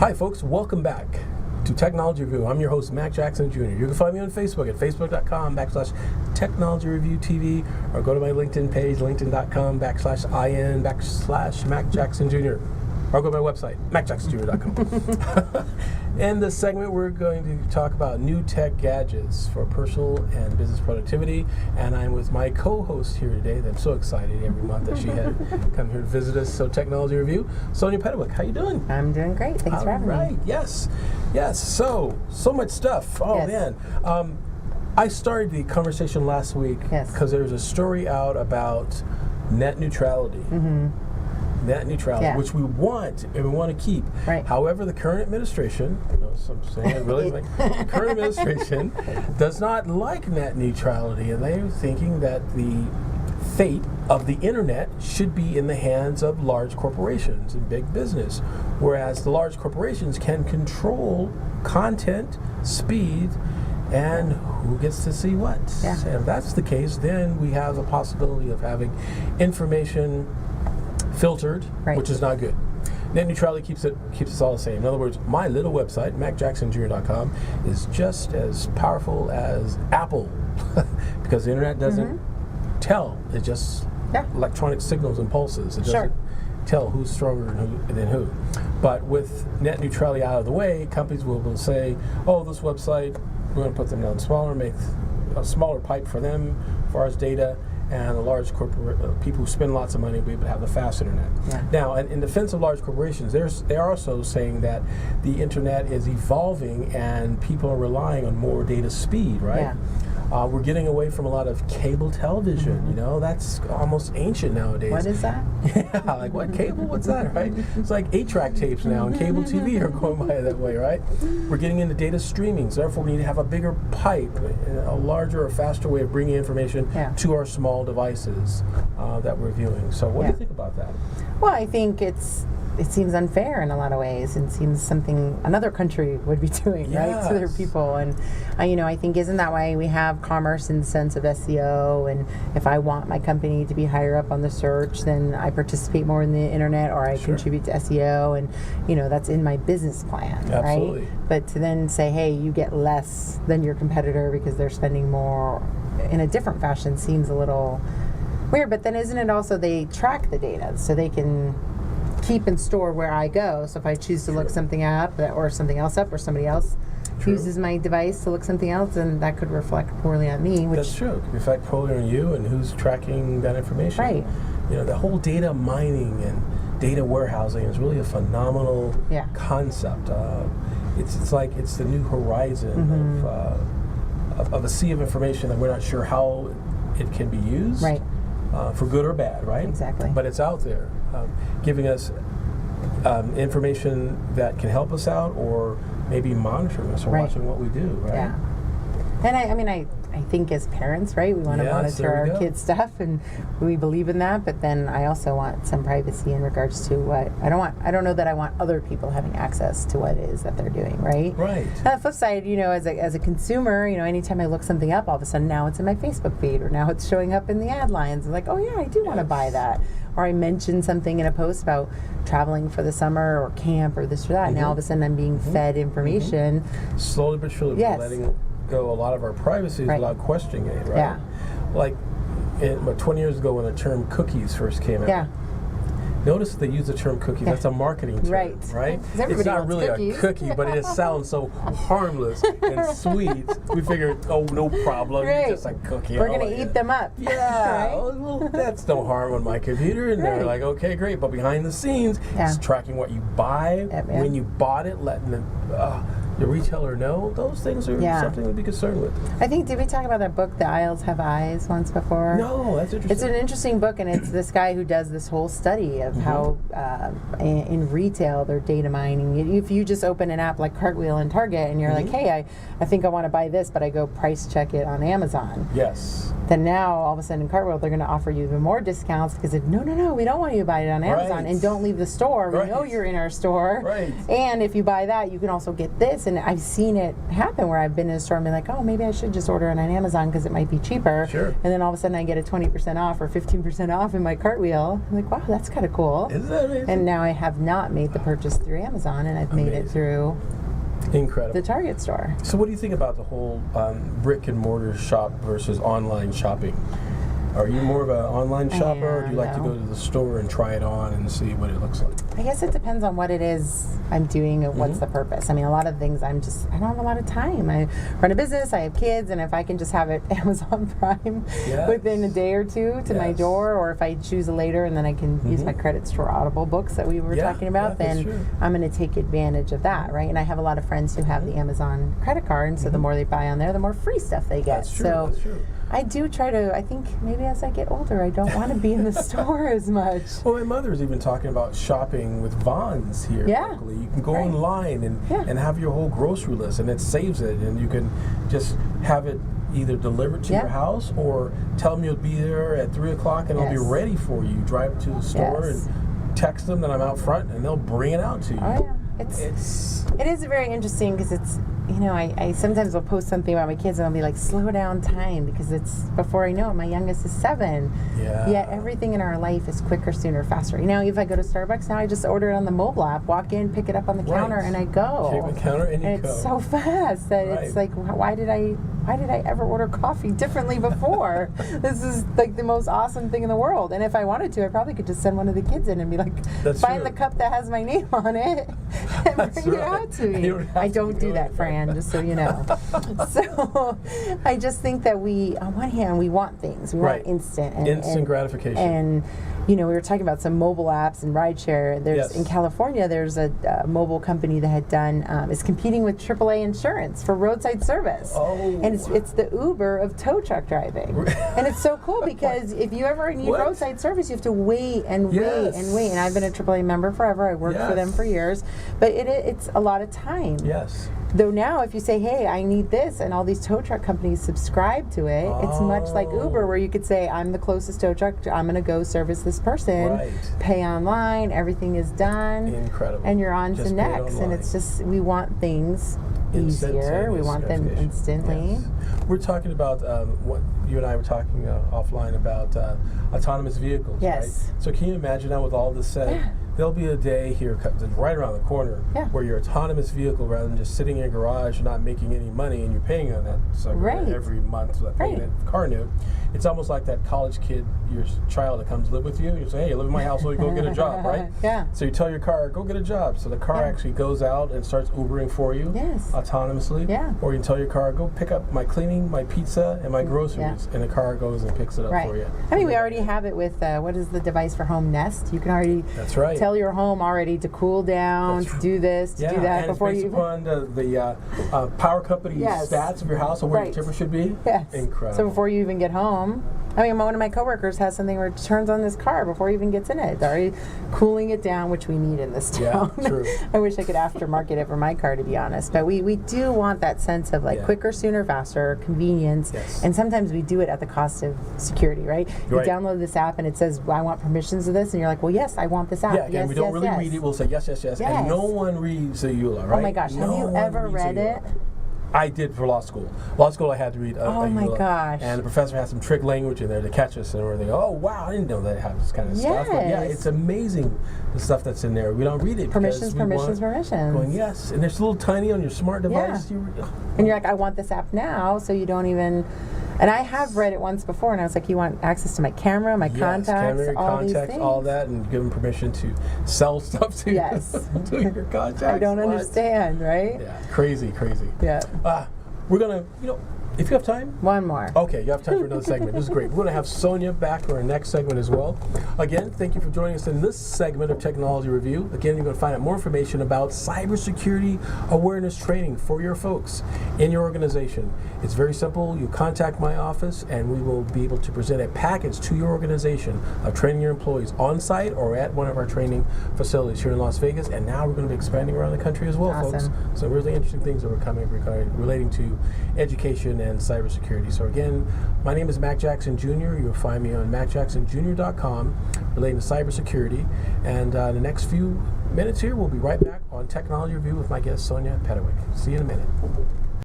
Hi folks, welcome back to Technology Review. I'm your host, Mac Jackson Jr. You can find me on Facebook at facebook.com/Technology Review TV, or go to my LinkedIn page, linkedin.com/IN/Mac Jackson Jr. or go to my website, macjacksonjr.com. In this segment, we're going to talk about new tech gadgets for personal and business productivity, and I'm with my co-host here today. I'm so excited every month that she had come here to visit us. So, Technology Review, Sonia Pedowick, how you doing? I'm doing great. Thanks for having me. Right. Yes. So much stuff. Oh Yes. man. I started the conversation last week because there was a story out about net neutrality. Net neutrality, which we want and we want to keep. Right. However, the current administration, so I'm saying really, the current administration does not like net neutrality, and they're thinking that the fate of the internet should be in the hands of large corporations and big business, whereas the large corporations can control content, speed, and who gets to see what. Yeah. And if that's the case, then we have a possibility of having information filtered, which is not good. Net neutrality keeps us all the same. In other words, my little website, macjacksonjr.com, is just as powerful as Apple because the internet doesn't tell. It just electronic signals and pulses. It doesn't tell who's stronger than who. But with net neutrality out of the way, companies will say, oh, this website, we're going to put them down smaller, make a smaller pipe for them as far as data, and the large corporate people who spend lots of money will be able to have the fast internet. Yeah. Now, in defense of large corporations, they're also saying that the internet is evolving and people are relying on more data speed, right? Yeah. We're getting away from a lot of cable television. You know, that's almost ancient nowadays. What is that? Yeah, like what cable? What's that, right? It's like 8-track tapes now, and cable TV are going by that way, right? We're getting into data streaming, so therefore we need to have a bigger pipe, a larger or faster way of bringing information to our small devices that we're viewing. So what do you think about that? Well, I think it seems unfair in a lot of ways, and seems something another country would be doing, right, to their people. And I think isn't that why we have commerce in the sense of SEO? And if I want my company to be higher up on the search, then I participate more in the internet, or I contribute to SEO, and that's in my business plan, right? But to then say, hey, you get less than your competitor because they're spending more in a different fashion seems a little weird. But then isn't it also they track the data so they can keep and store where I go? So if I choose to look something up or something else up, or somebody else uses my device to look something else, then that could reflect poorly on me. That's true. It could reflect poorly on you and who's tracking that information. Right. The whole data mining and data warehousing is really a phenomenal concept. It's like it's the new horizon of a sea of information that we're not sure how it can be used. Right. For good or bad, right? Exactly. But it's out there, giving us information that can help us out, or maybe monitoring us or watching what we do, right? Yeah. And I think as parents, right, we want to monitor our kids' stuff, and we believe in that. But then I also want some privacy in regards to what I don't know that I want other people having access to what it is that they're doing, right? Right. On the flip side, as a consumer, anytime I look something up, all of a sudden now it's in my Facebook feed, or now it's showing up in the ad lines. I'm like, oh yeah, I do want to buy that. Or I mentioned something in a post about traveling for the summer or camp or this or that. Now all of a sudden I'm being fed information. Slowly but surely, we're letting go a lot of our privacy without questioning it, right? Yeah. Like 20 years ago when the term cookies first came out. Yeah. Notice they use the term cookies. That's a marketing term, right? It's not really a cookie, but it sounds so harmless and sweet. We figured, oh, no problem, just a cookie. We're going to eat them up. Yeah, well, that's no harm on my computer. And they're like, okay, great. But behind the scenes, it's tracking what you buy, when you bought it, letting the retailer know. Those things are something to be concerned with. I think, did we talk about that book, The Aisles Have Eyes, once before? No, that's interesting. It's an interesting book, and it's this guy who does this whole study of how in retail they're data mining. If you just open an app like Cartwheel in Target and you're like, hey, I think I want to buy this, but I go price check it on Amazon. Yes. Then now, all of a sudden in Cartwheel, they're going to offer you even more discounts because no, we don't want you to buy it on Amazon, and don't leave the store. We know you're in our store. Right. And if you buy that, you can also get this. and I've seen it happen where I've been in a store and been like, oh, maybe I should just order it on Amazon because it might be cheaper. Sure. And then all of a sudden I get a 20% off or 15% off in my Cartwheel. I'm like, wow, that's kind of cool. Isn't that amazing? And now I have not made the purchase through Amazon, and I've made it through Incredible. the Target store. So what do you think about the whole brick and mortar shop versus online shopping? Are you more of an online shopper, or do you like to go to the store and try it on and see what it looks like? I guess it depends on what it is I'm doing and what's the purpose. I mean, a lot of things I don't have a lot of time. I run a business, I have kids, and if I can just have it Amazon Prime within a day or two to my door, or if I choose later and then I can use my credit store Audible books that we were talking about, then I'm going to take advantage of that, right? And I have a lot of friends who have the Amazon credit card, and so the more they buy on there, the more free stuff they get. That's true. That's true. I do try to, I think maybe as I get older, I don't want to be in the store as much. Well, my mother's even talking about shopping with Vons here locally. You can go online and have your whole grocery list, and it saves it, and you can just have it either delivered to your house or tell them you'll be there at 3 o'clock and I'll be ready for you. Drive to the store and text them that I'm out front, and they'll bring it out to you. Oh, yeah. It is very interesting because it's, you know, I sometimes will post something about my kids and I'll be like, slow down time, because it's, before I know it, my youngest is 7. Yeah. Yet everything in our life is quicker, sooner, faster. You know, if I go to Starbucks now, I just order it on the mobile app, walk in, pick it up on the counter, and I go. Take the counter and you go. It's so fast that it's like, why did I ever order coffee differently before? This is like the most awesome thing in the world. And if I wanted to, I probably could just send one of the kids in and be like, find the cup that has my name on it and bring it out to me. I don't do that, Fran, just so you know. So I just think that we, on one hand, we want things. We want instant. Instant gratification. And, you know, we were talking about some mobile apps and rideshare. There's in California, there's a mobile company that had done, is competing with AAA insurance for roadside service. And it's the Uber of tow truck driving. And it's so cool because if you ever need roadside service, you have to wait and wait and wait. And I've been a AAA member forever. I worked for them for years. But it's a lot of time. Yes. Though now, if you say, hey, I need this, and all these tow truck companies subscribe to it, it's much like Uber, where you could say, I'm the closest tow truck, I'm going to go service this person, pay online, everything is done, and you're on to next. And it's just, we want things easier, we want them instantly. Yes. We're talking about what you and I were talking offline about autonomous vehicles, right? So can you imagine now with all this said, there'll be a day here right around the corner where your autonomous vehicle, rather than just sitting in your garage and not making any money and you're paying on that every month, paying that car note, it's almost like that college kid, your child that comes live with you. You say, hey, live in my house, so you go get a job, right? So you tell your car, go get a job. So the car actually goes out and starts Ubering for you autonomously. Or you can tell your car, go pick up my cleaning, my pizza, and my groceries. And the car goes and picks it up for you. I mean, we already have it with, what is the device for home, Nest? You can already tell your home already to cool down, to do this, to do that, and before it's based upon the power company stats of your house and where your temperature should be. Incredible. So before you even get home, I mean, one of my coworkers has something where it turns on this car before he even gets in it. It's already cooling it down, which we need in this town. True. I wish I could aftermarket it for my car, to be honest. But we do want that sense of like quicker, sooner, faster, convenience. And sometimes we do it at the cost of security, right? You download this app and it says, well, I want permissions to this. And you're like, well, yes, I want this app. Yeah, we don't really read it. We'll say yes. And no one reads the EULA, right? Oh my gosh, have you ever read it? I did for law school. Law school, I had to read. Oh my gosh! And the professor had some trick language in there to catch us, and everything. Oh wow, I didn't know that had this kind of stuff. But yeah, it's amazing the stuff that's in there. We don't read it. Permissions. Going yes, and it's a little tiny on your smart device. And you're like, I want this app now, so you don't even. And I have read it once before, and I was like, you want access to my camera, my contacts, these things? All that, and give them permission to sell stuff to to your contacts. I don't understand, right? Yeah, crazy. Yeah. We're going to, if you have time. One more. Okay, you have time for another segment. This is great. We're going to have Sonia back for our next segment as well. Again, thank you for joining us in this segment of Technology Review. Again, you're going to find out more information about cybersecurity awareness training for your folks in your organization. It's very simple. You contact my office, and we will be able to present a package to your organization of training your employees on site or at one of our training facilities here in Las Vegas. And now we're going to be expanding around the country as well, folks. So really interesting things that are coming relating to education and cybersecurity. So again, my name is Mac Jackson Jr. You'll find me on macjacksonjr.com relating to cybersecurity. And the next few minutes here, we'll be right back on Technology Review with my guest, Sonia Pedowick. See you in a minute.